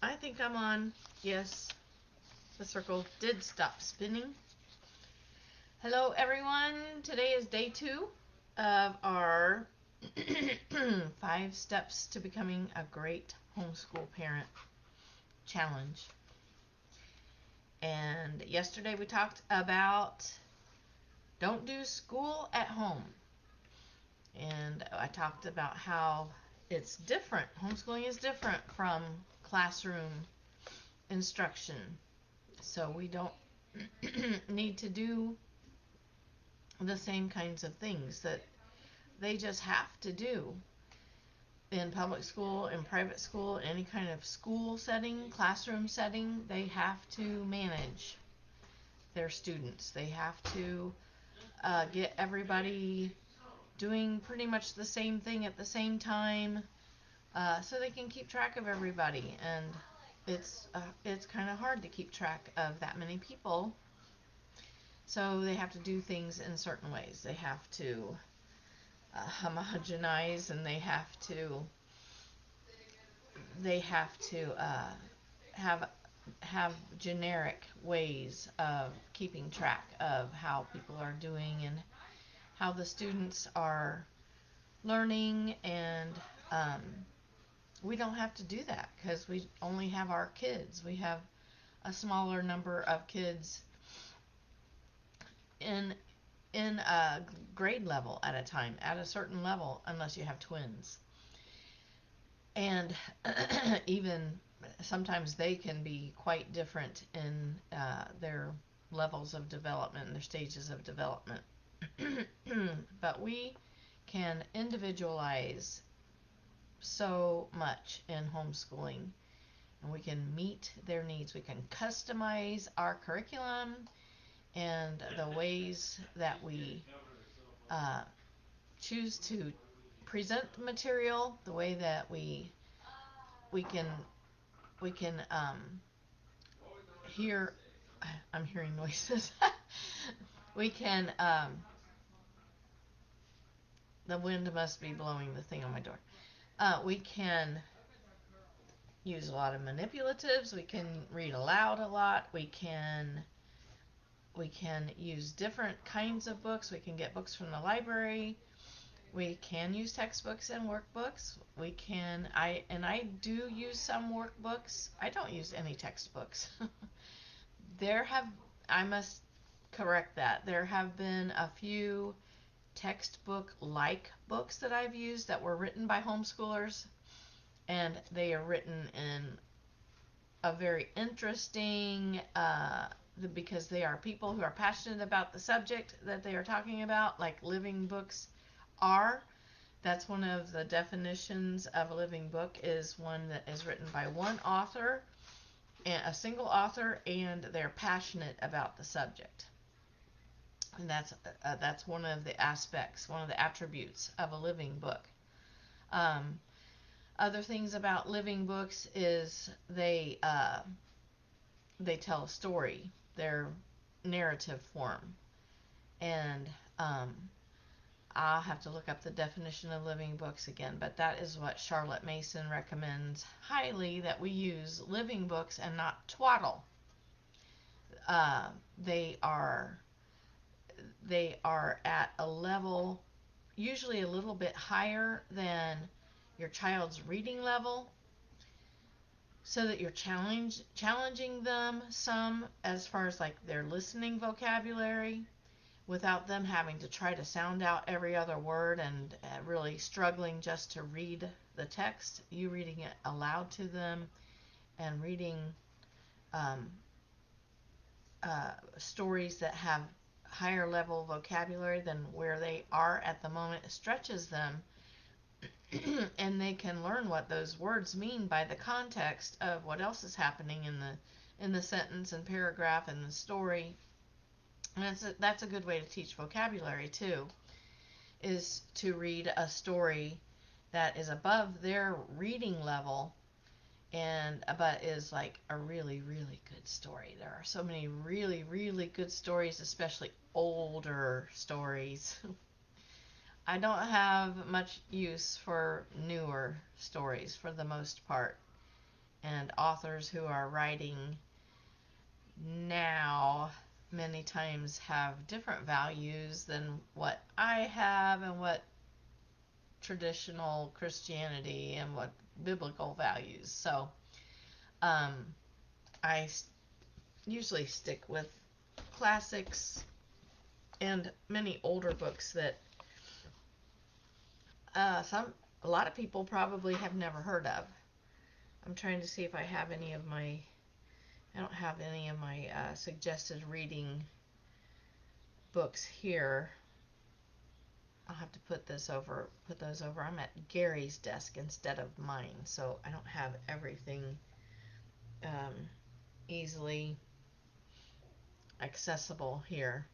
I think I'm on. Yes, the circle did stop spinning. Hello, everyone. Today is day 2 of our 5 steps to becoming a great homeschool parent challenge. And yesterday we talked about don't do school at home. And I talked about how it's different. Homeschooling is different from classroom instruction. So we don't need to do the same kinds of things that they just have to do in public school, in private school, any kind of school setting, classroom setting. They have to manage their students. They have to get everybody doing pretty much the same thing at the same time, so they can keep track of everybody. And it's kind of hard to keep track of that many people. So they have to do things in certain ways. They have to homogenize, and they have to have generic ways of keeping track of how people are doing and how the students are learning. And we don't have to do that because we only have our kids. We have a smaller number of kids in a grade level at a time, at a certain level, unless you have twins. And even sometimes they can be quite different in their levels of development and their stages of development. But we can individualize so much in homeschooling, and we can meet their needs. We can customize our curriculum and the ways that we choose to present the material, the way that we can hear. I'm hearing noises. We can the wind must be blowing the thing on my door. We can use a lot of manipulatives. We can read aloud a lot. We can use different kinds of books. We can get books from the library. We can use textbooks and workbooks. We can, I do use some workbooks. I don't use any textbooks. I must correct that. There have been a few textbook-like books that I've used that were written by homeschoolers, and they are written in a very interesting, because they are people who are passionate about the subject that they are talking about, like living books are. That's one of the definitions of a living book, is one that is written by one author, and a single author, and they're passionate about the subject. And that's one of the aspects, one of the attributes of a living book. Other things about living books is they tell a story. They're narrative form. And I'll have to look up the definition of living books again, but that is what Charlotte Mason recommends highly, that we use living books and not twaddle. They are at a level usually a little bit higher than your child's reading level, so that you're challenging them some as far as like their listening vocabulary, without them having to try to sound out every other word and really struggling just to read the text. You reading it aloud to them and reading stories that have higher level vocabulary than where they are at the moment stretches them. And they can learn what those words mean by the context of what else is happening in the sentence and paragraph and the story. And that's a good way to teach vocabulary too, is to read a story that is above their reading level, and but is like a really, really good story. There are so many really, really good stories, especially older stories. I don't have much use for newer stories for the most part. and authors who are writing now many times have different values than what I have and what traditional Christianity and what biblical values. So I usually stick with classics and many older books that a lot of people probably have never heard of. I'm trying to see if I have any of my, I don't have any of my suggested reading books here. I'll have to put those over. I'm at Gary's desk instead of mine, so I don't have everything easily accessible here.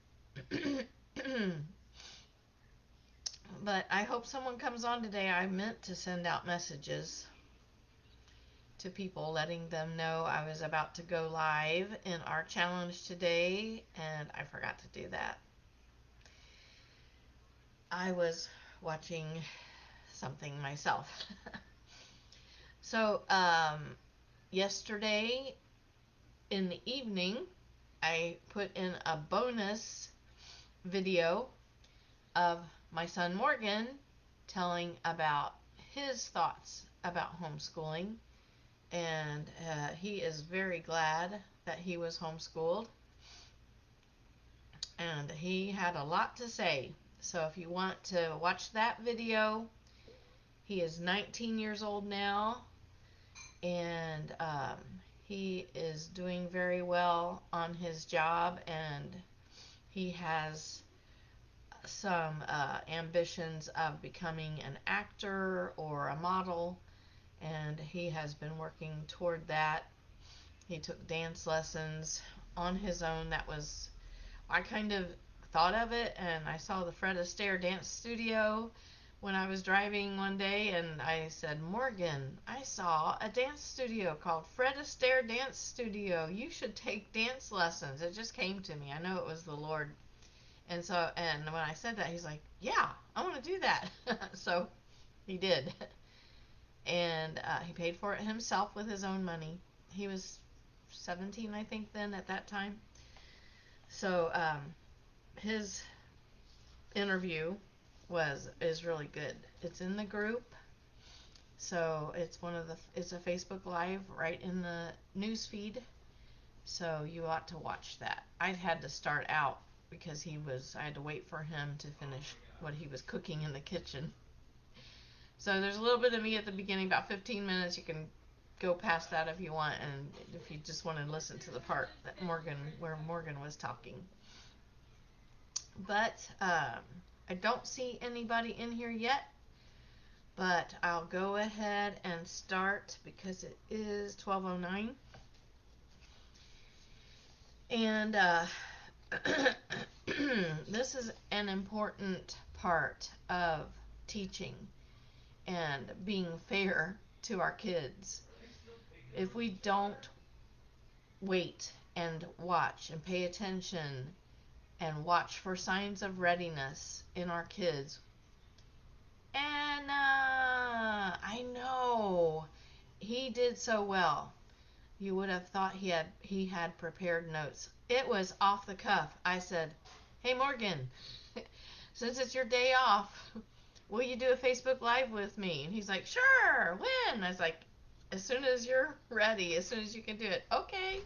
But I hope someone comes on today. I meant to send out messages to people letting them know I was about to go live in our challenge today, and I forgot to do that. I was watching something myself. So yesterday in the evening I put in a bonus video of my son Morgan telling about his thoughts about homeschooling, and he is very glad that he was homeschooled, and he had a lot to say. So if you want to watch that video, he is 19 years old now, and he is doing very well on his job, and he has some ambitions of becoming an actor or a model, and he has been working toward that. He took dance lessons on his own. I kind of thought of it, and I saw the Fred Astaire dance studio when I was driving one day, and I said, Morgan, I saw a dance studio called Fred Astaire Dance Studio. You should take dance lessons. It just came to me. I know it was the Lord. And when I said that, he's like, yeah, I want to do that. So he did. And he paid for it himself with his own money. He was 17, I think, then at that time. So his interview is really good. It's in the group. So it's a Facebook Live right in the news feed. So you ought to watch that. I had to start out because I had to wait for him to finish what he was cooking in the kitchen. So there's a little bit of me at the beginning, about 15 minutes. You can go past that if you want, and if you just want to listen to the part where Morgan was talking. But I don't see anybody in here yet, but I'll go ahead and start because it is 12:09. And this is an important part of teaching and being fair to our kids. If we don't wait and watch and pay attention and watch for signs of readiness in our kids, and I know he did so well. You would have thought he had prepared notes. It was off the cuff. I said, hey Morgan, since it's your day off, will you do a Facebook Live with me? And he's like, sure, when? I was like, as soon as you're ready, as soon as you can do it. Okay.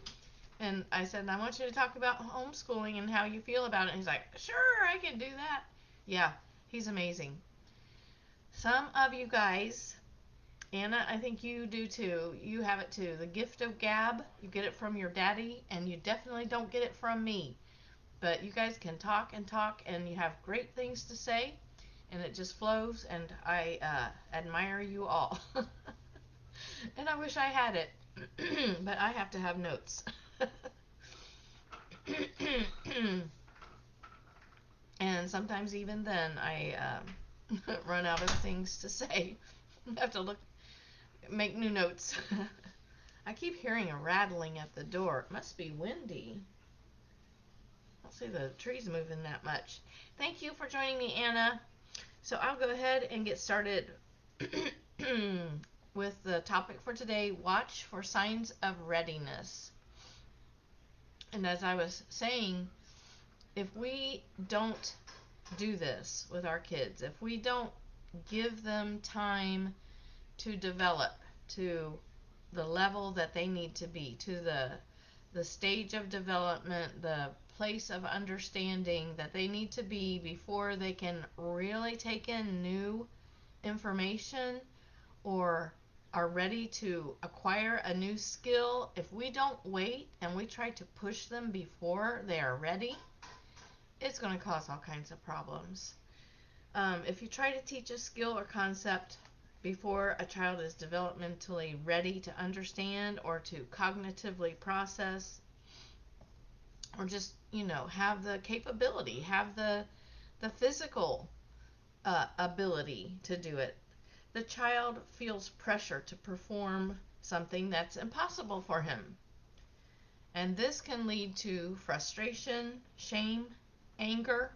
And I said, I want you to talk about homeschooling and how you feel about it. And he's like, sure, I can do that. Yeah, he's amazing. Some of you guys, Anna, I think you do too. You have it too. The gift of gab, you get it from your daddy, and you definitely don't get it from me. But you guys can talk, and you have great things to say, and it just flows, and I admire you all. And I wish I had it, but I have to have notes. And sometimes even then I run out of things to say. I have to make new notes. I keep hearing a rattling at the door. It must be windy. I don't see the trees moving that much. Thank you for joining me, Anna. So I'll go ahead and get started with the topic for today, watch for signs of readiness. And as I was saying, if we don't do this with our kids, if we don't give them time to develop to the level that they need to be, to the stage of development, the place of understanding that they need to be before they can really take in new information or are ready to acquire a new skill, if we don't wait and we try to push them before they are ready, it's going to cause all kinds of problems. If you try to teach a skill or concept before a child is developmentally ready to understand or to cognitively process, or just, have the capability, have the physical ability to do it, the child feels pressure to perform something that's impossible for him. And this can lead to frustration, shame, anger,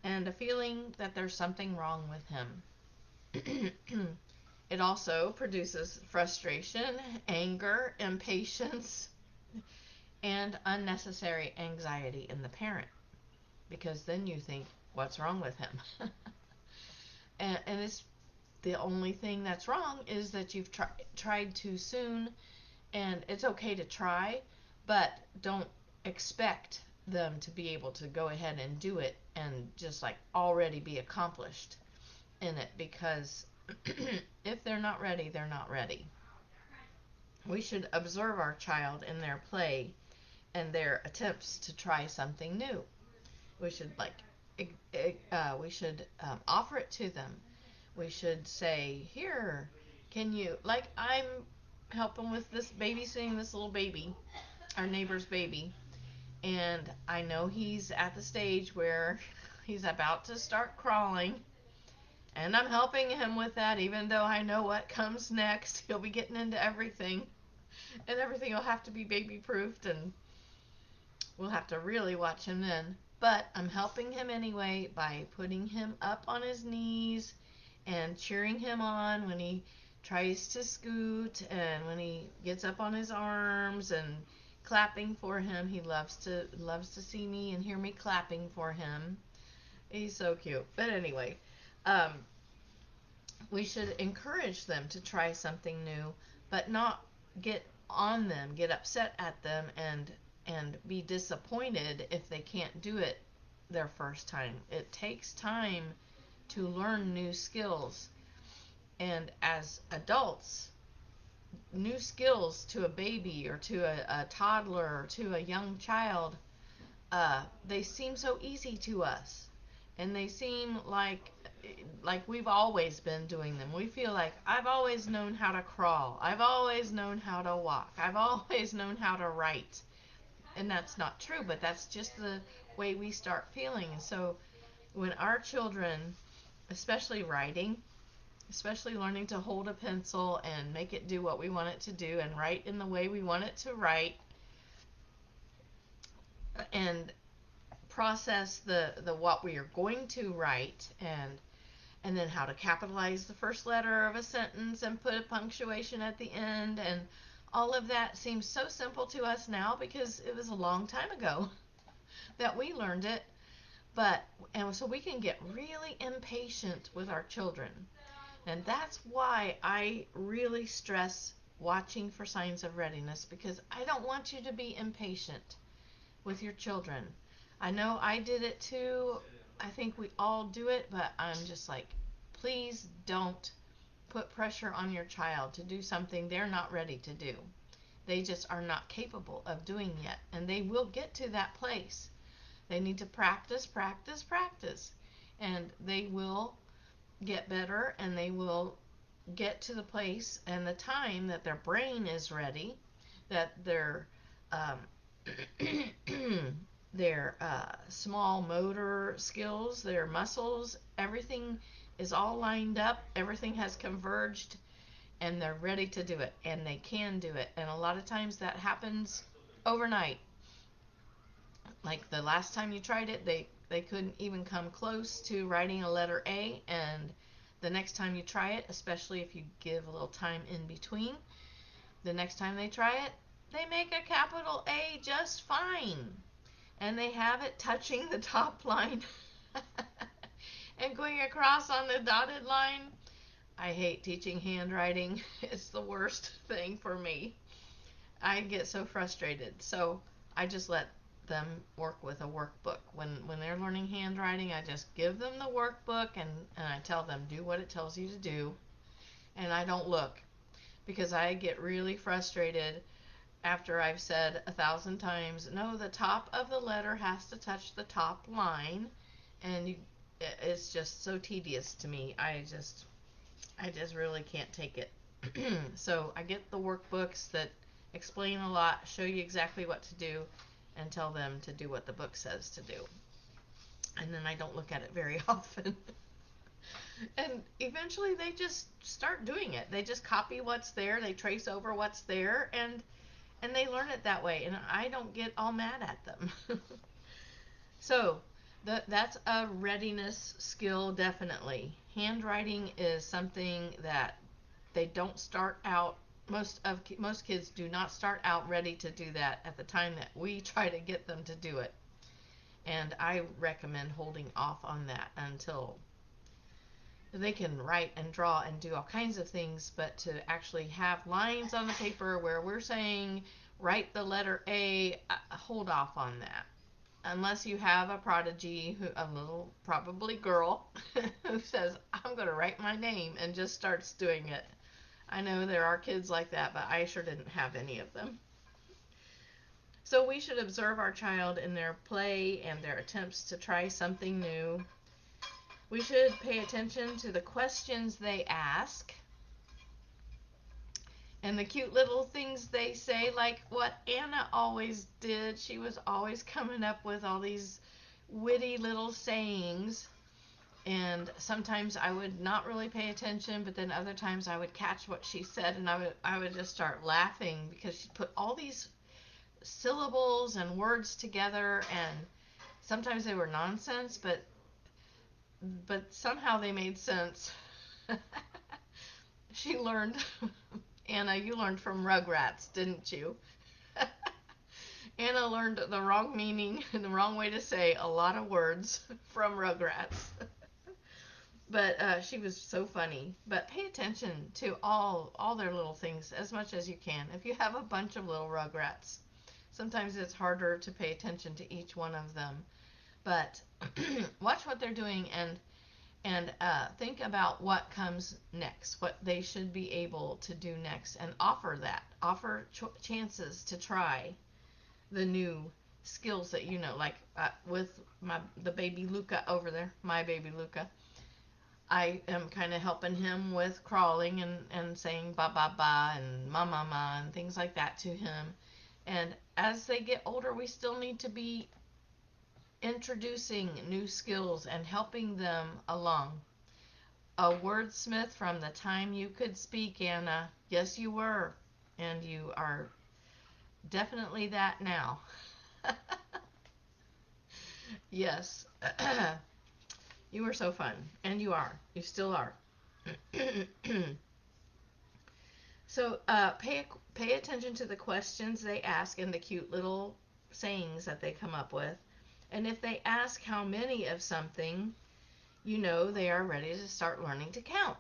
and a feeling that there's something wrong with him. It also produces frustration, anger, impatience, and unnecessary anxiety in the parent, because then you think, what's wrong with him? and it's the only thing that's wrong is that you've tried too soon, and it's okay to try, but don't expect them to be able to go ahead and do it and just like already be accomplished in it, because if they're not ready, they're not ready. We should observe our child in their play and their attempts to try something new. We should offer it to them. We should say, here, can you, like, I'm helping with this babysitting this little baby, our neighbor's baby, and I know he's at the stage where he's about to start crawling, and I'm helping him with that, even though I know what comes next. He'll be getting into everything, and everything will have to be baby proofed, and we'll have to really watch him then. But I'm helping him anyway by putting him up on his knees and cheering him on when he tries to scoot and when he gets up on his arms, and clapping for him. He loves to see me and hear me clapping for him. He's so cute. But anyway, we should encourage them to try something new, but not get on them, get upset at them, and be disappointed if they can't do it their first time. It takes time to learn new skills. And as adults, new skills to a baby or to a toddler or to a young child, they seem so easy to us. And they seem like we've always been doing them. We feel like, I've always known how to crawl. I've always known how to walk. I've always known how to write. And that's not true, but that's just the way we start feeling. And so when our children, especially writing, especially learning to hold a pencil and make it do what we want it to do and write in the way we want it to write, and process the what we are going to write, and then how to capitalize the first letter of a sentence and put a punctuation at the end, and all of that seems so simple to us now because it was a long time ago that we learned it. And so we can get really impatient with our children. And that's why I really stress watching for signs of readiness, because I don't want you to be impatient with your children. I know I did it too. I think we all do it, but I'm just like, please don't put pressure on your child to do something they're not ready to do. They just are not capable of doing yet, and they will get to that place. They need to practice, practice, practice, and they will get better, and they will get to the place and the time that their brain is ready, that their their small motor skills, their muscles, everything is all lined up, everything has converged, and they're ready to do it, and they can do it. And a lot of times that happens overnight. Like the last time you tried it, they couldn't even come close to writing a letter A, and the next time you try it, especially if you give a little time in between, the next time they try it, they make a capital A just fine. And they have it touching the top line and going across on the dotted line. I hate teaching handwriting. It's the worst thing for me. I get so frustrated. So I just let them work with a workbook. When they're learning handwriting, I just give them the workbook and I tell them, do what it tells you to do. And I don't look, because I get really frustrated after I've said 1,000 times, no, the top of the letter has to touch the top line. And it's just so tedious to me. I just really can't take it. So I get the workbooks that explain a lot, show you exactly what to do, and tell them to do what the book says to do. And then I don't look at it very often. And eventually they just start doing it. They just copy what's there, they trace over what's there, and they learn it that way. And I don't get all mad at them. So that's a readiness skill, definitely. Handwriting is something that they don't start out, most kids do not start out ready to do that at the time that we try to get them to do it. And I recommend holding off on that until they can write and draw and do all kinds of things, but to actually have lines on the paper where we're saying write the letter A, hold off on that. Unless you have a prodigy, a little probably girl, who says, I'm going to write my name, and just starts doing it. I know there are kids like that, but I sure didn't have any of them. So we should observe our child in their play and their attempts to try something new. We should pay attention to the questions they ask and the cute little things they say, like what Anna always did. She was always coming up with all these witty little sayings, and sometimes I would not really pay attention, but then other times I would catch what she said, and I would just start laughing because she put all these syllables and words together, and sometimes they were nonsense, but somehow they made sense. She learned, Anna, you learned from Rugrats, didn't you? Anna learned the wrong meaning and the wrong way to say a lot of words from Rugrats. But she was so funny. But pay attention to all their little things as much as you can. If you have a bunch of little Rugrats, sometimes it's harder to pay attention to each one of them. But watch what they're doing and think about what comes next, what they should be able to do next, and offer that. Offer chances to try the new skills that you know, like with the baby Luca over there, my baby Luca. I am kind of helping him with crawling and saying ba ba ba and ma ma ma and things like that to him. And as they get older, we still need to be introducing new skills and helping them along. A wordsmith from the time you could speak, Anna. Yes, you were. And you are definitely that now. Yes. You were so fun. And you are. You still are. So pay attention to the questions they ask and the cute little sayings that they come up with. And if they ask how many of something, you know they are ready to start learning to count.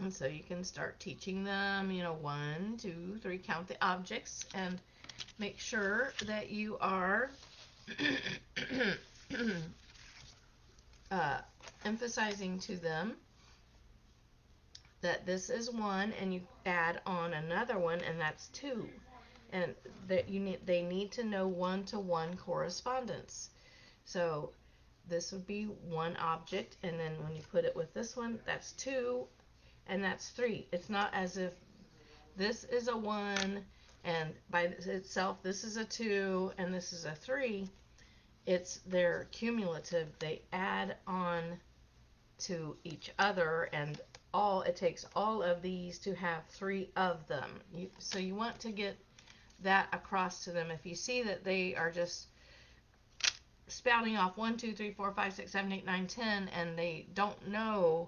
And so you can start teaching them, 1, 2, 3, count the objects, and make sure that you are emphasizing to them that this is 1, and you add on another one, and that's 2. And that they need to know one-to-one correspondence. So this would be 1 object, and then when you put it with this one, that's 2, and that's 3. It's not as if this is a 1, and by itself this is a 2, and this is a 3. They're cumulative. They add on to each other, and it takes all of these to have 3 of them. So you want to get that across to them. If you see that they are just spouting off 1, 2, 3, 4, 5, 6, 7, 8, 9, 10, and they don't know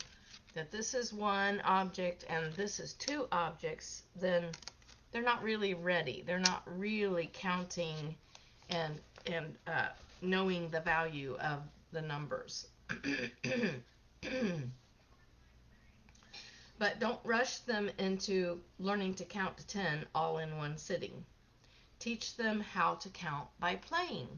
that this is one object and this is two objects, then they're not really ready. They're not really counting and knowing the value of the numbers. But don't rush them into learning to count to 10 all in one sitting. Teach them how to count by playing.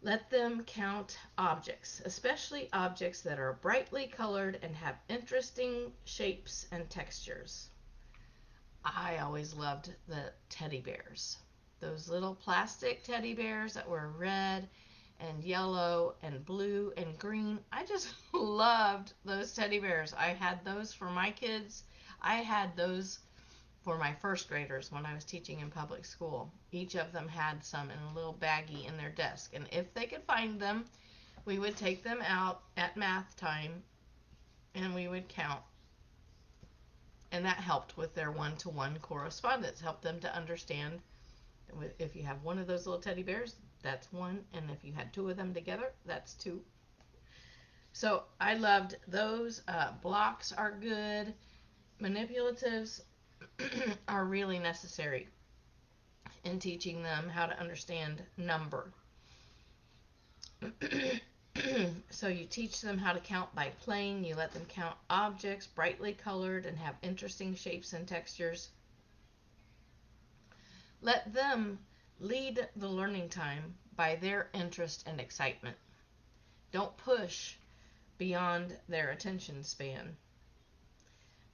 Let them count objects, especially objects that are brightly colored and have interesting shapes and textures. I always loved the teddy bears. Those little plastic teddy bears that were red and yellow and blue and green. I just loved those teddy bears. I had those for my kids. I had those for my first graders when I was teaching in public school. Each of them had some in a little baggie in their desk. And if they could find them, we would take them out at math time and we would count. And that helped with their one-to-one correspondence, helped them to understand if you have one of those little teddy bears, that's one, and if you had two of them together, that's two. So I loved those. Blocks are good. Manipulatives are really necessary in teaching them how to understand number. So you teach them how to count by playing. You let them count objects brightly colored and have interesting shapes and textures. Let them lead the learning time by their interest and excitement. Don't push beyond their attention span.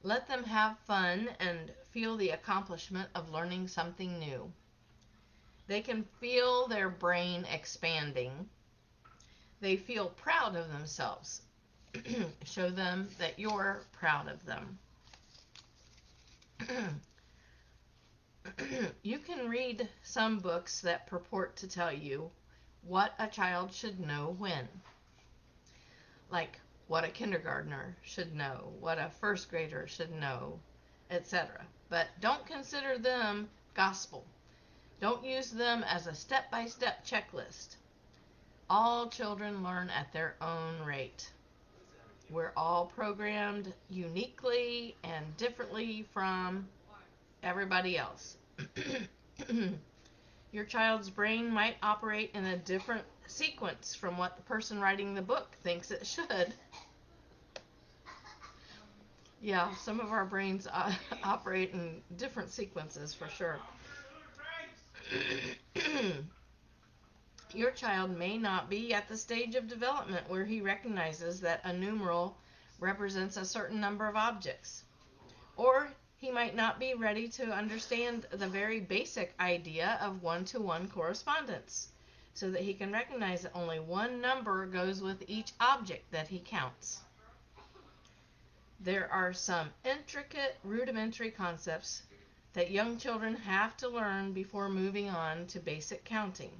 Let them have fun and feel the accomplishment of learning something new. They can feel their brain expanding. They feel proud of themselves. Show them that you're proud of them. You can read some books that purport to tell you what a child should know when. Like what a kindergartner should know, what a first grader should know, etc. But don't consider them gospel. Don't use them as a step-by-step checklist. All children learn at their own rate. We're all programmed uniquely and differently from everybody else. Your child's brain might operate in a different sequence from what the person writing the book thinks it should. Yeah, some of our brains operate in different sequences for sure. Your child may not be at the stage of development where he recognizes that a numeral represents a certain number of objects. Or he might not be ready to understand the very basic idea of one-to-one correspondence, so that he can recognize that only one number goes with each object that he counts. There are some intricate, rudimentary concepts that young children have to learn before moving on to basic counting.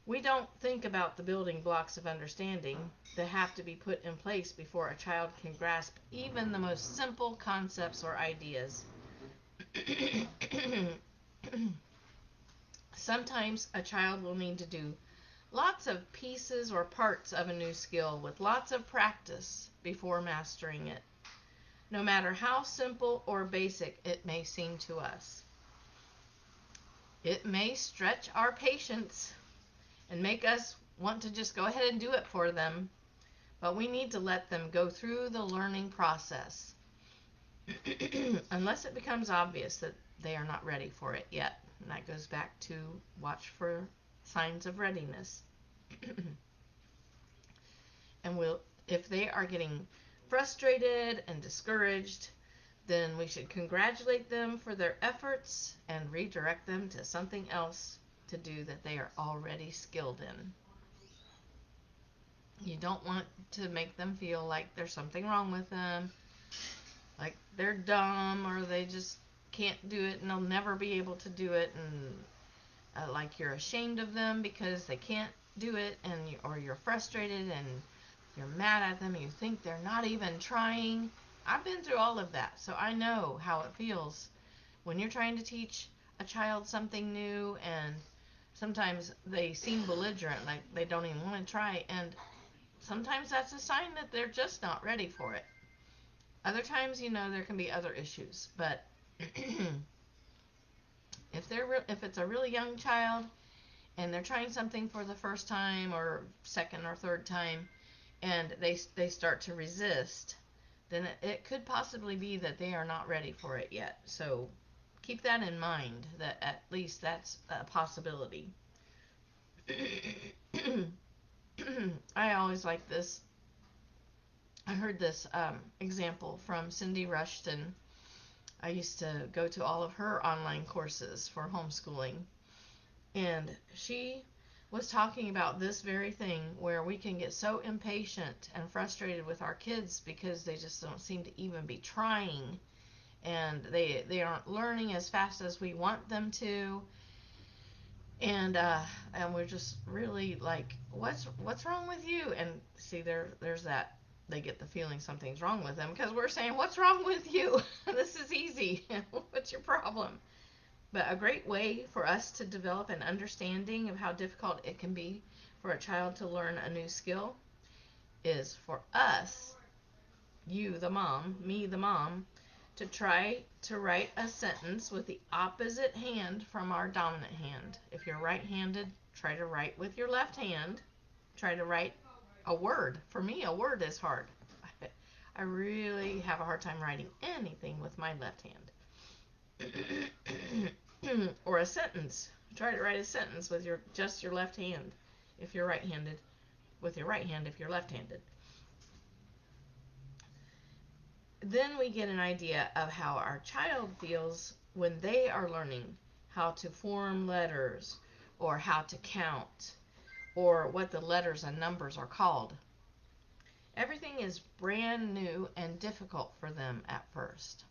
We don't think about the building blocks of understanding that have to be put in place before a child can grasp even the most simple concepts or ideas. Sometimes a child will need to do lots of pieces or parts of a new skill with lots of practice before mastering it, no matter how simple or basic it may seem to us. It may stretch our patience and make us want to just go ahead and do it for them, but we need to let them go through the learning process unless it becomes obvious that they are not ready for it yet. And that goes back to watch for signs of readiness. And if they are getting frustrated and discouraged, then we should congratulate them for their efforts and redirect them to something else to do that they are already skilled in. You don't want to make them feel like there's something wrong with them, like they're dumb or they just can't do it and they'll never be able to do it, and like you're ashamed of them because they can't do it, or you're frustrated and you're mad at them and you think they're not even trying. I've been through all of that, so I know how it feels when you're trying to teach a child something new and sometimes they seem belligerent, like they don't even want to try, and sometimes that's a sign that they're just not ready for it. Other times, there can be other issues, but if it's a really young child and they're trying something for the first time or second or third time, and they start to resist, then it could possibly be that they are not ready for it yet. So keep that in mind, that at least that's a possibility. I always like this. I heard this example from Cindy Rushton. I used to go to all of her online courses for homeschooling, and she was talking about this very thing, where we can get so impatient and frustrated with our kids because they just don't seem to even be trying, and they aren't learning as fast as we want them to, and we're just really like, what's wrong with you? And see, there's that, they get the feeling something's wrong with them because we're saying, what's wrong with you? This is easy. What's your problem? But a great way for us to develop an understanding of how difficult it can be for a child to learn a new skill is for us, you the mom, me the mom, to try to write a sentence with the opposite hand from our dominant hand. If you're right-handed, try to write with your left hand. Try to write a word. For me, a word is hard. I really have a hard time writing anything with my left hand. Or a sentence. Try to write a sentence with just your left hand if you're right-handed, with your right hand if you're left-handed. Then we get an idea of how our child feels when they are learning how to form letters, or how to count, or what the letters and numbers are called. Everything is brand new and difficult for them at first.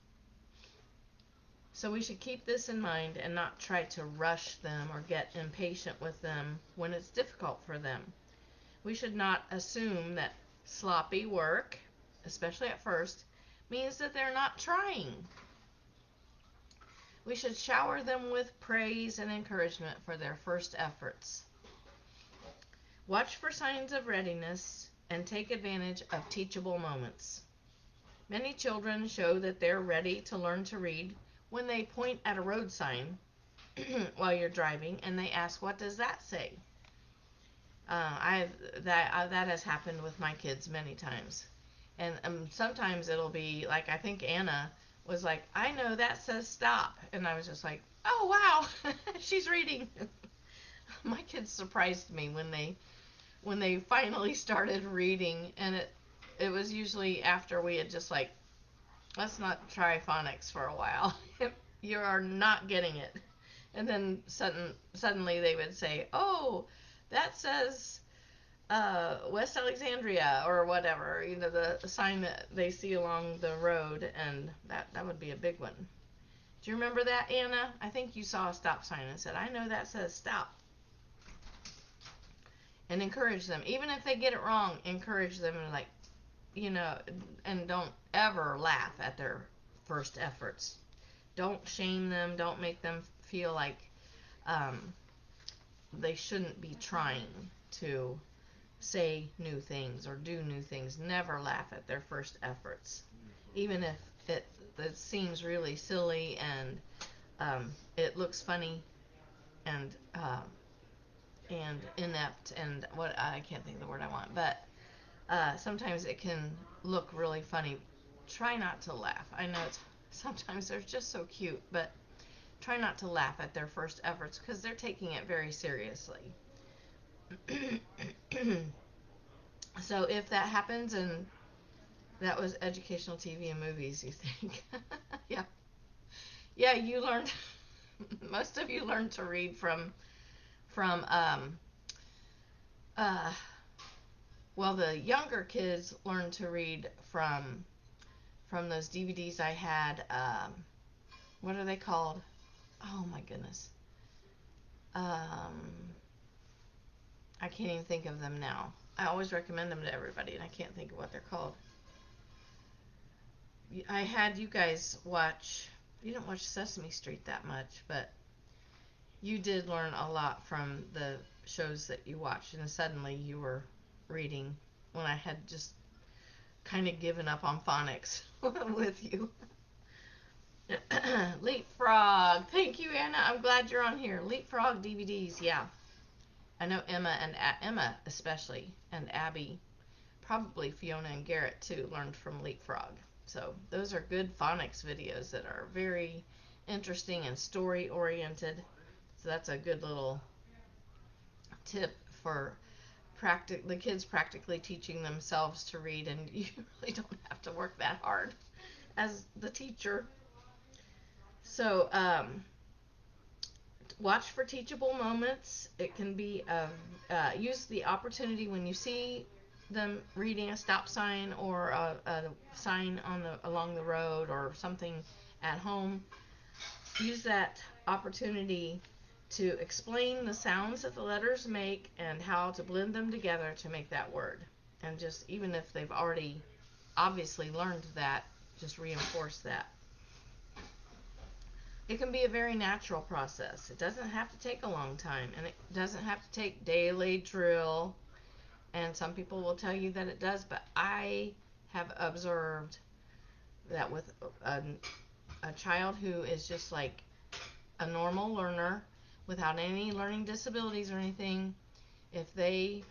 So we should keep this in mind and not try to rush them or get impatient with them when it's difficult for them. We should not assume that sloppy work, especially at first, means that they're not trying. We should shower them with praise and encouragement for their first efforts. Watch for signs of readiness and take advantage of teachable moments. Many children show that they're ready to learn to read when they point at a road sign while you're driving and they ask, "What does that say?" That has happened with my kids many times. And sometimes it'll be like, I think Anna was like, "I know that says stop." And I was just like, "Oh, wow." She's reading. My kids surprised me when they finally started reading, and it was usually after we had just like, let's not try phonics for a while. You are not getting it. And then suddenly they would say, "Oh, that says West Alexandria," or whatever, the sign that they see along the road, and that would be a big one. Do you remember that, Anna? I think you saw a stop sign and said, "I know that says stop." And encourage them. Even if they get it wrong, encourage them, and like, and don't ever laugh at their first efforts. Don't shame them. Don't make them feel like they shouldn't be trying to say new things or do new things. Never laugh at their first efforts, even if it seems really silly and it looks funny and inept, and what, I can't think of the word I want, but sometimes it can look really funny. Try not to laugh. I know sometimes they're just so cute, but try not to laugh at their first efforts because they're taking it very seriously. So if that happens, and that was educational TV and movies, you think? Yeah, you learned. Most of you learned to read from uh, well, the younger kids learned to read from those DVDs I had. What are they called? Oh my goodness. I can't even think of them now. I always recommend them to everybody, and I can't think of what they're called. I had you guys watch. You didn't watch Sesame Street that much, but you did learn a lot from the shows that you watched, and suddenly you were reading when I had just kind of given up on phonics with you. Leapfrog. Thank you, Anna. I'm glad you're on here. Leapfrog DVDs. Yeah. I know Emma and Emma especially, and Abby, probably Fiona and Garrett too, learned from Leapfrog. So those are good phonics videos that are very interesting and story oriented. So that's a good little tip for the kids practically teaching themselves to read, and you really don't have to work that hard as the teacher. So watch for teachable moments. It can be use the opportunity when you see them reading a stop sign or a sign along the road or something at home. Use that opportunity to explain the sounds that the letters make and how to blend them together to make that word. And just even if they've already obviously learned that, just reinforce that. It can be a very natural process. It doesn't have to take a long time, and it doesn't have to take daily drill. And some people will tell you that it does, but I have observed that with a child who is just like a normal learner without any learning disabilities or anything, if they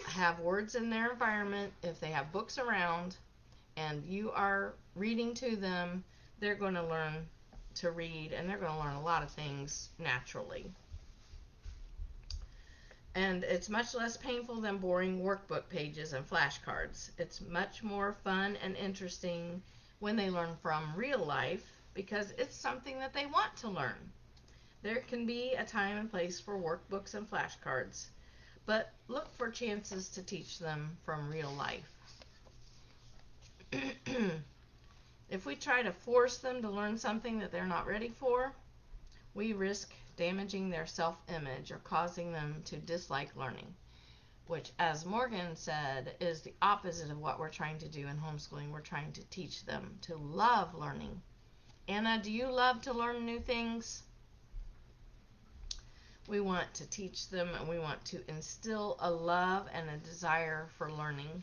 have words in their environment, if they have books around, and you are reading to them, they're going to learn to read, and they're going to learn a lot of things naturally. And it's much less painful than boring workbook pages and flashcards. It's much more fun and interesting when they learn from real life because it's something that they want to learn. There can be a time and place for workbooks and flashcards, but look for chances to teach them from real life. If we try to force them to learn something that they're not ready for, we risk damaging their self-image or causing them to dislike learning, which, as Morgan said, is the opposite of what we're trying to do in homeschooling. We're trying to teach them to love learning. Anna, do you love to learn new things? We want to teach them, and we want to instill a love and a desire for learning.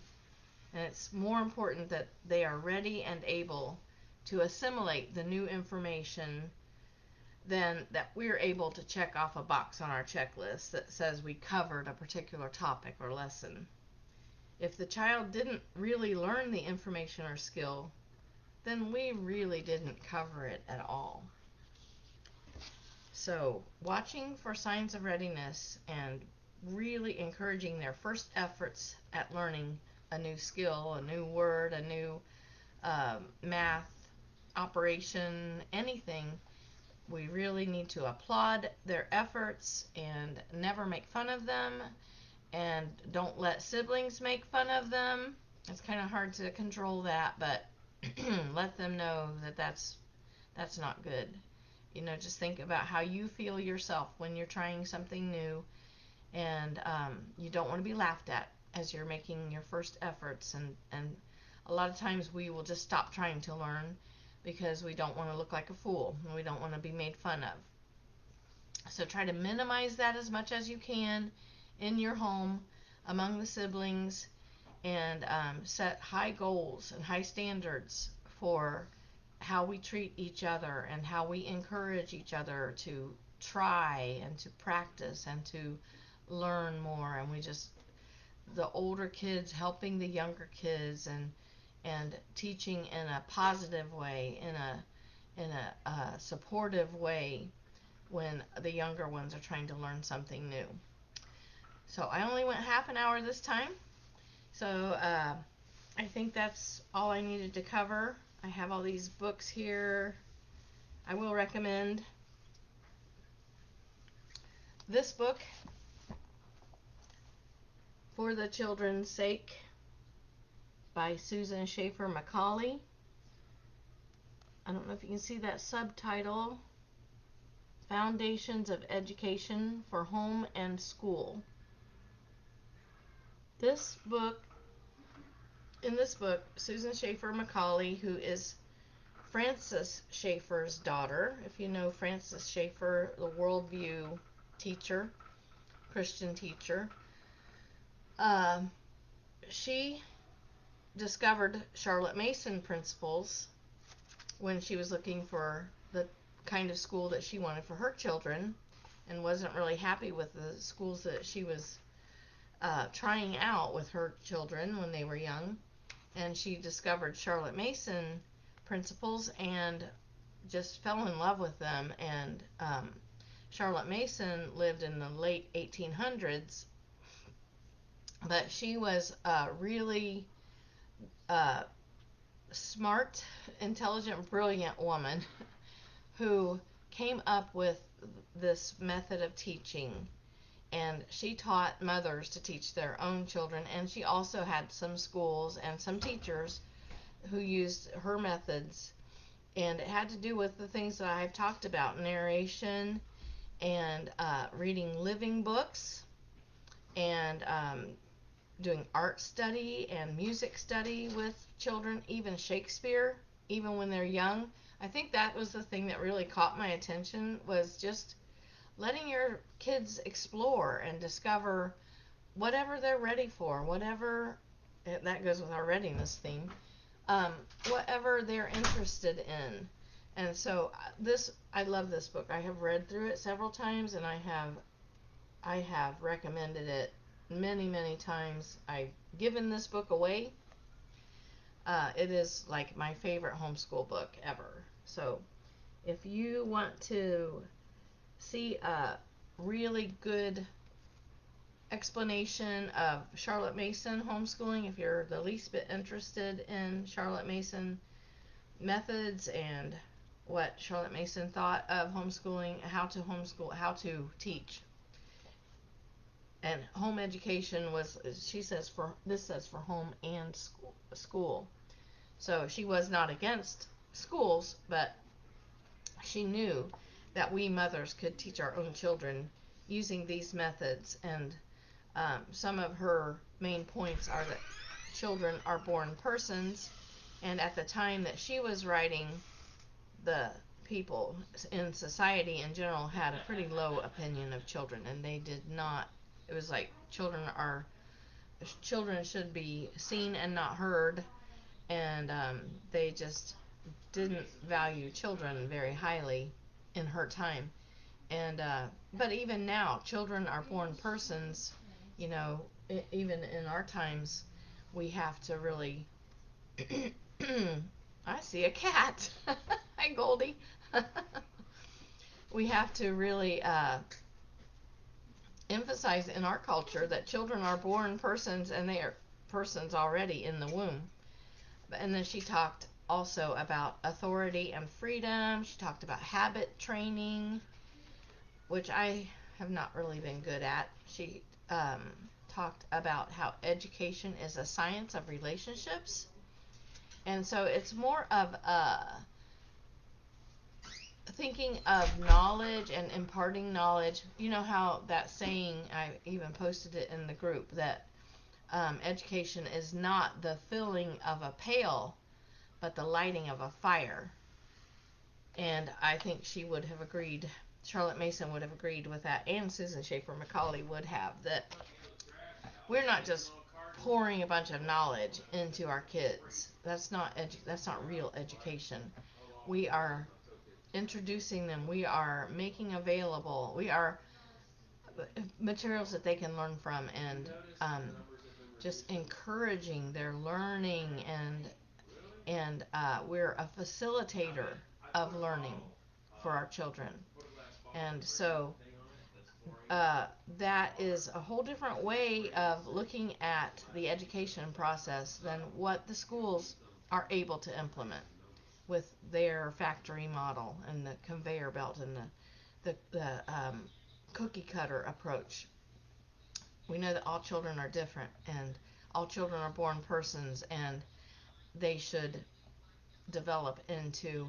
And it's more important that they are ready and able to assimilate the new information than that we're able to check off a box on our checklist that says we covered a particular topic or lesson. If the child didn't really learn the information or skill, then we really didn't cover it at all. So, watching for signs of readiness and really encouraging their first efforts at learning a new skill, a new word, a new math operation, anything, we really need to applaud their efforts and never make fun of them, and don't let siblings make fun of them. It's kind of hard to control that, but let them know that that's not good. You know, just think about how you feel yourself when you're trying something new, and you don't want to be laughed at as you're making your first efforts, and a lot of times we will just stop trying to learn because we don't want to look like a fool and we don't want to be made fun of. So try to minimize that as much as you can in your home among the siblings, and set high goals and high standards for how we treat each other and how we encourage each other to try and to practice and to learn more. And we just, the older kids helping the younger kids, and teaching in a positive way, in a supportive way when the younger ones are trying to learn something new. So I only went half an hour this time. So I think that's all I needed to cover. I have all these books here. I will recommend this book, For the Children's Sake, by Susan Schaefer Macaulay. I don't know if you can see that subtitle, Foundations of Education for Home and School. In this book, Susan Schaefer Macaulay, who is Francis Schaefer's daughter, if you know Francis Schaefer, the she discovered Charlotte Mason principles when she was looking for the kind of school that she wanted for her children, and wasn't really happy with the schools that she was trying out with her children when they were young. And she discovered Charlotte Mason principles and just fell in love with them. And Charlotte Mason lived in the late 1800s, but she was a really smart, intelligent, brilliant woman who came up with this method of teaching. And she taught mothers to teach their own children, and she also had some schools and some teachers who used her methods. And it had to do with the things that I've talked about: narration, and reading living books, and doing art study and music study with children, even Shakespeare, even when they're young. I think that was the thing that really caught my attention, was just letting your kids explore and discover whatever they're ready for, whatever, that goes with our readiness theme, whatever they're interested in. And so I love this book. I have read through it several times, and I have recommended it many times. I've given this book away. It is like my favorite homeschool book ever. So if you want to see a really good explanation of Charlotte Mason homeschooling, if you're the least bit interested in Charlotte Mason methods and what Charlotte Mason thought of homeschooling, how to homeschool, how to teach, and home education was, she says, this says for home and school. So she was not against schools, but she knew that we mothers could teach our own children using these methods. And some of her main points are that children are born persons, and at the time that she was writing, the people in society in general had a pretty low opinion of children, and they did not, it was like children should be seen and not heard, and they just didn't value children very highly in her time. And but even now, children are born persons. You know, even in our times, we have to really I see a cat. Hi, Goldie. We have to really emphasize in our culture that children are born persons, and they are persons already in the womb. And then she talked also about authority and freedom. She talked about habit training, which I have not really been good at. She talked about how education is a science of relationships. And so it's more of thinking of knowledge and imparting knowledge. You know how that saying, I even posted it in the group, that education is not the filling of a pail, but the lighting of a fire. And I think she would have agreed, Charlotte Mason would have agreed with that, and Susan Schaefer Macaulay would have, that we're not just pouring a bunch of knowledge into our kids. That's not real education. We are introducing them. We are making available. We are materials that they can learn from, and just encouraging their learning, and we're a facilitator of learning for our children. And so that is a whole different way of looking at the education process than what the schools are able to implement with their factory model and the conveyor belt and the cookie cutter approach. We know that all children are different, and all children are born persons, and they should develop into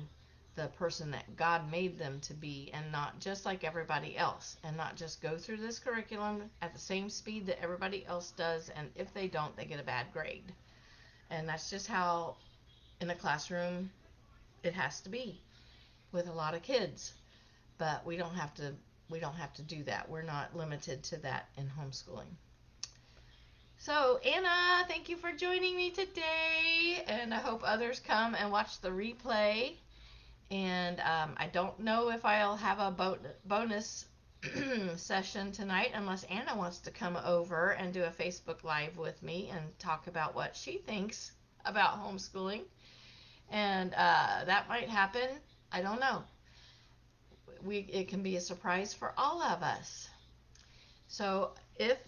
the person that God made them to be, and not just like everybody else, and not just go through this curriculum at the same speed that everybody else does, and if they don't, they get a bad grade. And that's just how in a classroom it has to be with a lot of kids. But we don't have to do that. We're not limited to that in homeschooling. So, Anna, thank you for joining me today, and I hope others come and watch the replay. And I don't know if I'll have a bonus session tonight unless Anna wants to come over and do a Facebook Live with me and talk about what she thinks about homeschooling. And that might happen. I don't know. It can be a surprise for all of us. So if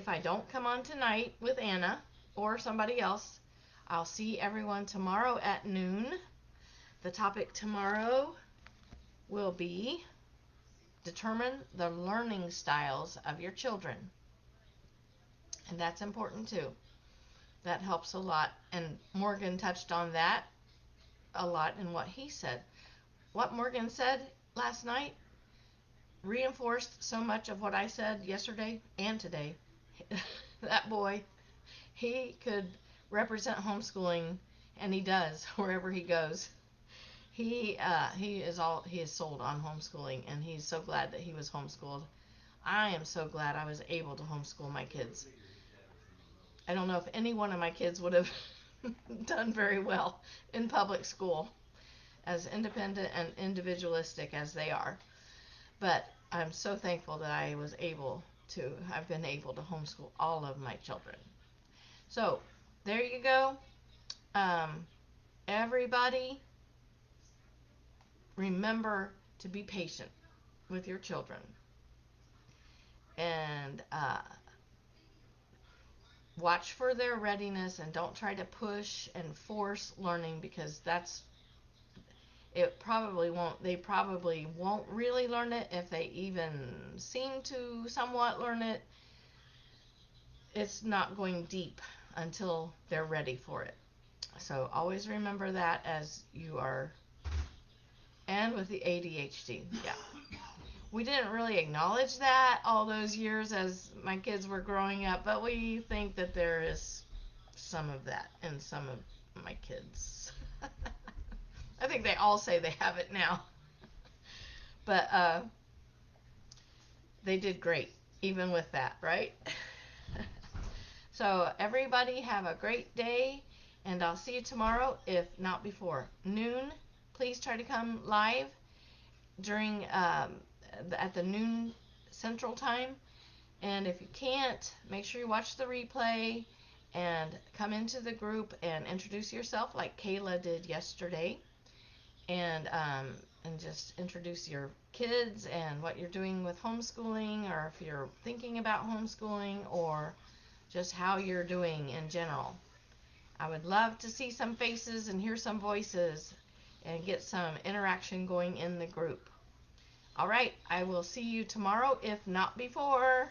I don't come on tonight with Anna or somebody else, I'll see everyone tomorrow at noon. The topic tomorrow will be determine the learning styles of your children. And that's important too. That helps a lot. And Morgan touched on that a lot in what he said. What Morgan said last night reinforced so much of what I said yesterday and today. That boy, he could represent homeschooling, and he does wherever he goes. He is sold on homeschooling, and he's so glad that he was homeschooled. I am so glad I was able to homeschool my kids. I don't know if any one of my kids would have done very well in public school, as independent and individualistic as they are. But I'm so thankful that I've been able to homeschool all of my children. So there you go. Everybody, remember to be patient with your children. And watch for their readiness, and don't try to push and force learning, because they probably won't really learn it. If they even seem to somewhat learn it, it's not going deep until they're ready for it. So always remember that as you are. And with the ADHD, yeah. We didn't really acknowledge that all those years as my kids were growing up, but we think that there is some of that in some of my kids. I think they all say they have it now. But they did great, even with that, right? So everybody have a great day, and I'll see you tomorrow, if not before. Noon, please try to come live during at the noon Central Time. And if you can't, make sure you watch the replay and come into the group and introduce yourself like Kayla did yesterday. And just introduce your kids and what you're doing with homeschooling, or if you're thinking about homeschooling, or just how you're doing in general. I would love to see some faces and hear some voices and get some interaction going in the group. All right, I will see you tomorrow, if not before.